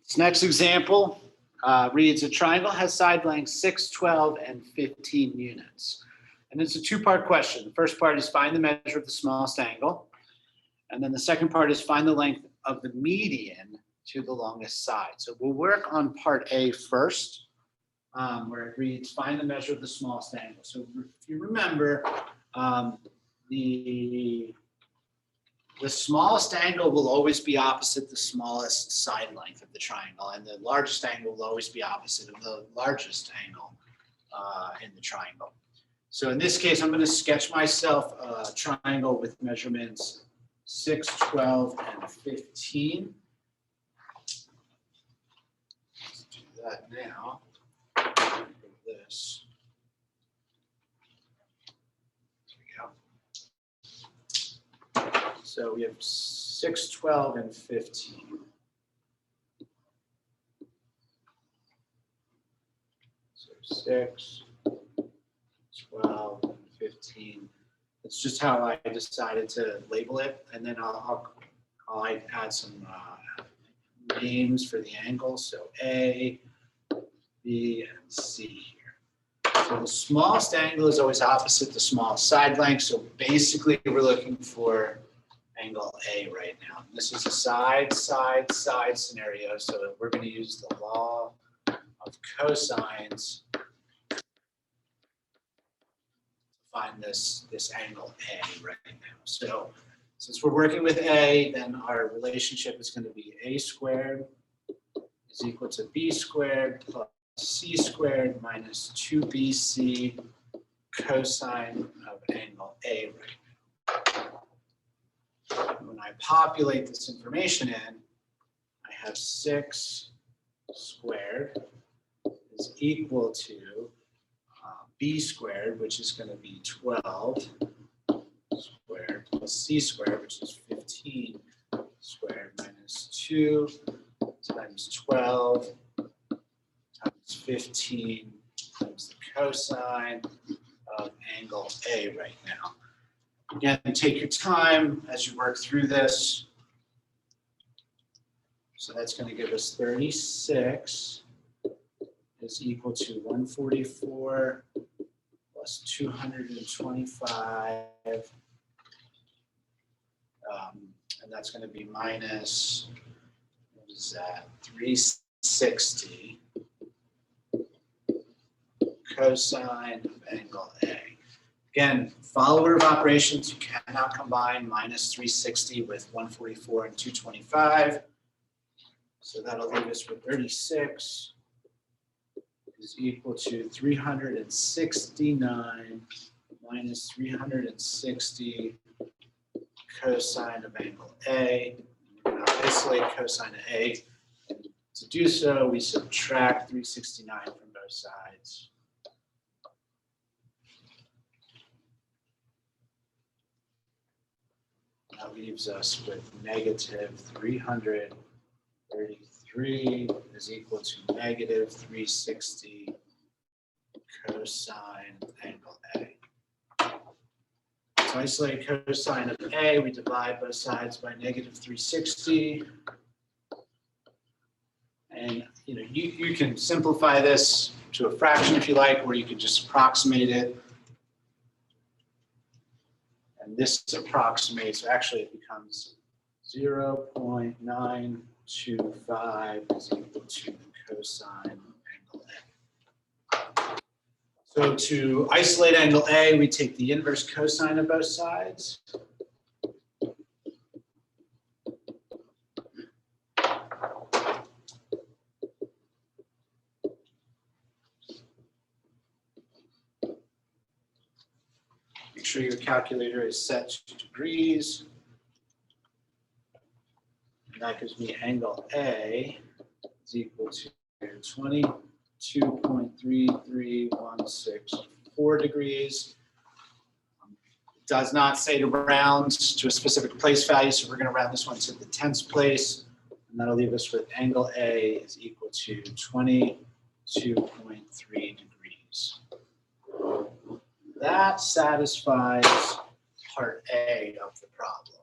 This next example reads, a triangle has side lengths 6, 12, and 15 units. And it's a two-part question. The first part is find the measure of the smallest angle. And then the second part is find the length of the median to the longest side. So we'll work on part A first, where it reads find the measure of the smallest angle. So if you remember, the smallest angle will always be opposite the smallest side length of the triangle, and the largest angle will always be opposite of the largest angle in the triangle. So in this case, I'm going to sketch myself a triangle with measurements 6, 12, and 15. Let's do that now. This. There we go. So we have 6, 12, and 15. So 6, 12, and 15. It's just how I decided to label it, and then I'll add some names for the angles. So A, B, and C here. So the smallest angle is always opposite the smallest side length. So basically, we're looking for angle A right now. This is a side scenario. So we're going to use the law of cosines find this angle A right now. So since we're working with A, then our relationship is going to be A squared is equal to B squared plus C squared minus 2BC cosine of angle A right now. When I populate this information in, I have 6 squared is equal to B squared, which is going to be 12 squared plus C squared, which is 15 squared minus 2 times 12 times 15 times the cosine of angle A right now. Again, take your time as you work through this. So that's going to give us 36 is equal to 144 plus 225, and that's going to be minus, what is that, 360 cosine of angle A. Again, follower of operations, you cannot combine minus 360 with 144 and 225. So that'll leave us with 36 is equal to 369 minus 360 cosine of angle A. We're going to isolate cosine of A. And to do so, we subtract 369 from both sides. That leaves us with negative 333 is equal to negative 360 cosine of angle A. So isolate cosine of A, we divide both sides by negative 360. And you can simplify this to a fraction if you like, or you can just approximate it. And this approximates, actually it becomes 0.925 is equal to the cosine of angle A. So to isolate angle A, we take the inverse cosine of both sides. Make sure your calculator is set to degrees. And that gives me angle A is equal to 22.33164 degrees. It does not say to round to a specific place value, so we're going to round this one to the 10th place. And that'll leave us with angle A is equal to 22.3 degrees. That satisfies part A of the problem.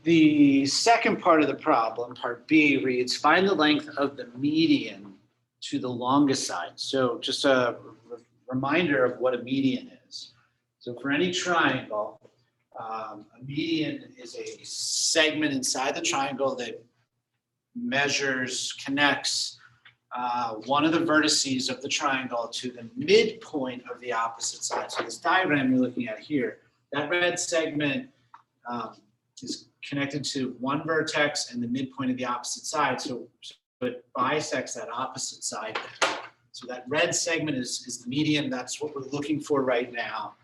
The second part of the problem, part B, reads, find the length of the median to the longest side. So just a reminder of what a median is. So for any triangle, a median is a segment inside the triangle that measures, connects one of the vertices of the triangle to the midpoint of the opposite side. So this diagram you're looking at here, that red segment is connected to one vertex and the midpoint of the opposite side. So it bisects that opposite side. So that red segment is the median. That's what we're looking for right now.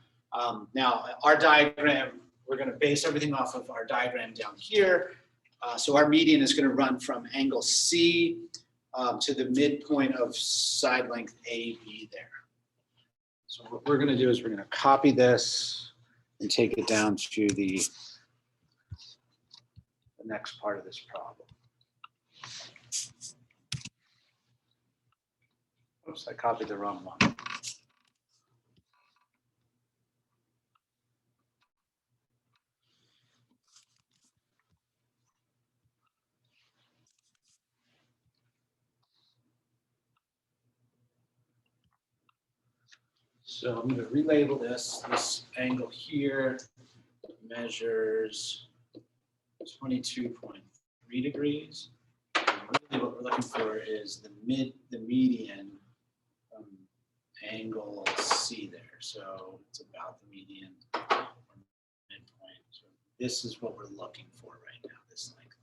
Now, our diagram, we're going to base everything off of our diagram down here. So our median is going to run from angle C to the midpoint of side length AB there. So what we're going to do is we're going to copy this and take it down to the next part of this problem. Oops, I copied the wrong one. So I'm going to relabel this. This angle here measures 22.3 degrees. And really what we're looking for is the median from angle C there. So it's about the median or midpoint. So this is what we're looking for right now, this length.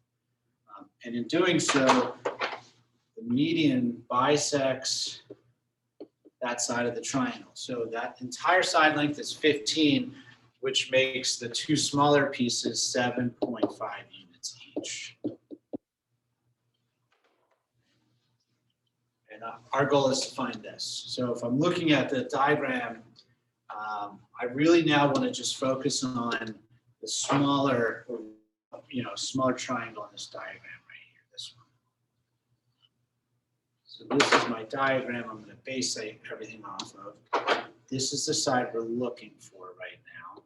And in doing so, the median bisects that side of the triangle. So that entire side length is 15, which makes the two smaller pieces 7.5 units each. And our goal is to find this. So if I'm looking at the diagram, I really now want to just focus on the smaller, smaller triangle in this diagram right here, this one. So this is my diagram I'm going to base everything off of. This is the side we're looking for right now.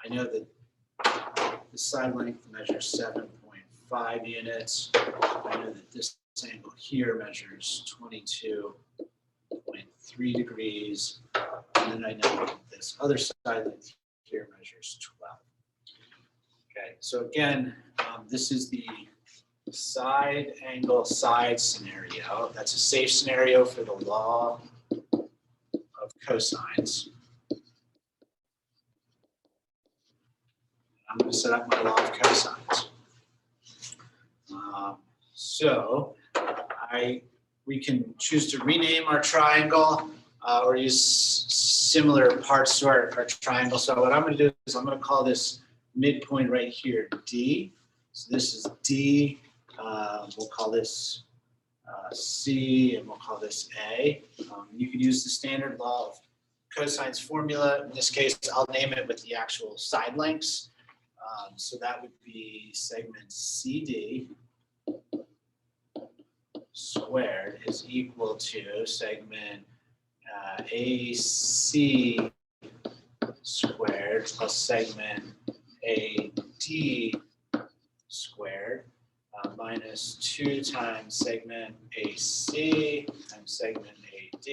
I know that the side length measures 7.5 units. I know that this angle here measures 22.3 degrees. And then I know that this other side length here measures 12. Okay, so again, this is the side angle side scenario. That's a safe scenario for the law of cosines. I'm going to set up my law of cosines. We can choose to rename our triangle or use similar parts to our triangle. So what I'm going to do is I'm going to call this midpoint right here D. So this is D. We'll call this C, and we'll call this A. You can use the standard law of cosines formula. In this case, I'll name it with the actual side lengths. So that would be segment CD squared is equal to segment AC squared plus segment AD squared minus 2 times segment AC times segment AD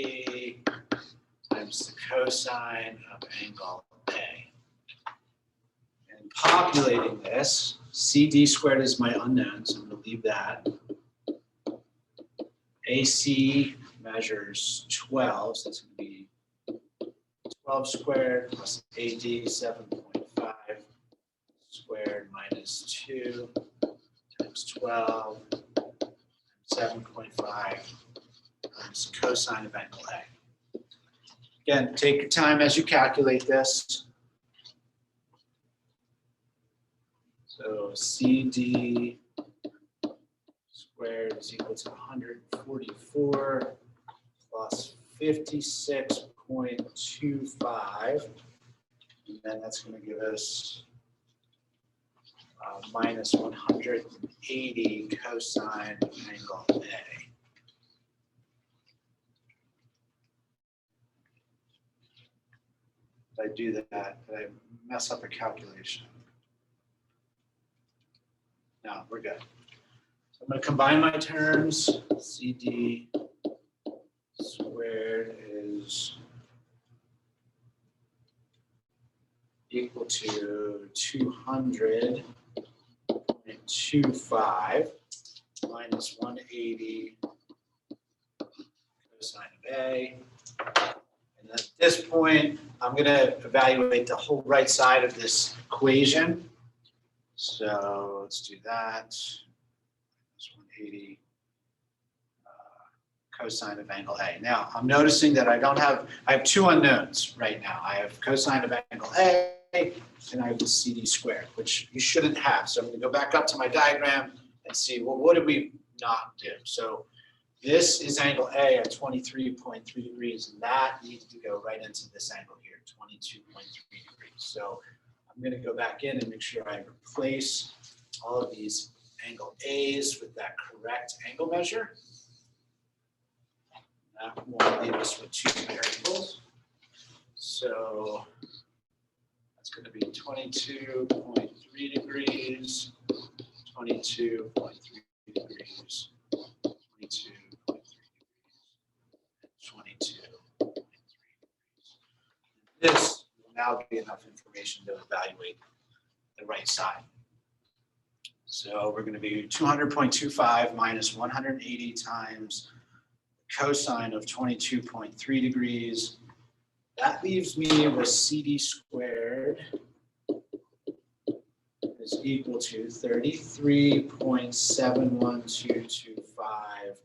times the cosine of angle A. And populating this, CD squared is my unknown, so I'm going to leave that. AC measures 12, so that's going to be 12 squared plus AD 7.5 squared minus 2 times 12 times 7.5 times cosine of angle A. Again, take your time as you calculate this. So CD squared is equal to 144 plus 56.25. And then that's going to give us minus 180 cosine of angle A. If I do that, I mess up a calculation. No, we're good. So I'm going to combine my terms. CD squared is equal to 200.25 minus 180 cosine of A. And at this point, I'm going to evaluate the whole right side of this equation. So let's do that. Minus 180 cosine of angle A. Now, I'm noticing that I have two unknowns right now. I have cosine of angle A and I have the CD squared, which you shouldn't have. So I'm going to go back up to my diagram and see, well, what did we not do? So this is angle A at 23.3 degrees, and that needs to go right into this angle here, 22.3 degrees. So I'm going to go back in and make sure I replace all of these angle A's with that correct angle measure. That will leave us with two variables. So that's going to be 22.3 degrees, 22.3 degrees, 22.3 degrees, 22.3 degrees. This will now be enough information to evaluate the right side. So we're going to be 200.25 minus 180 times cosine of 22.3 degrees. That leaves me with CD squared is equal to 33.71225.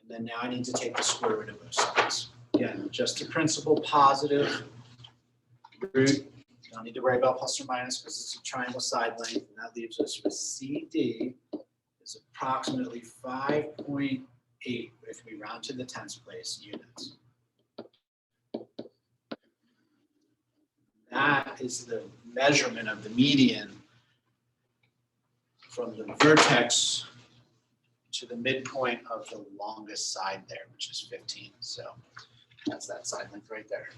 And then now I need to take the square root of both sides. Again, just a principal positive root. You don't need to worry about plus or minus because it's a triangle side length. And that leaves us with CD is approximately 5.8 if we round to the tens place units. That is the measurement of the median from the vertex to the midpoint of the longest side there, which is 15. So that's that side length right there.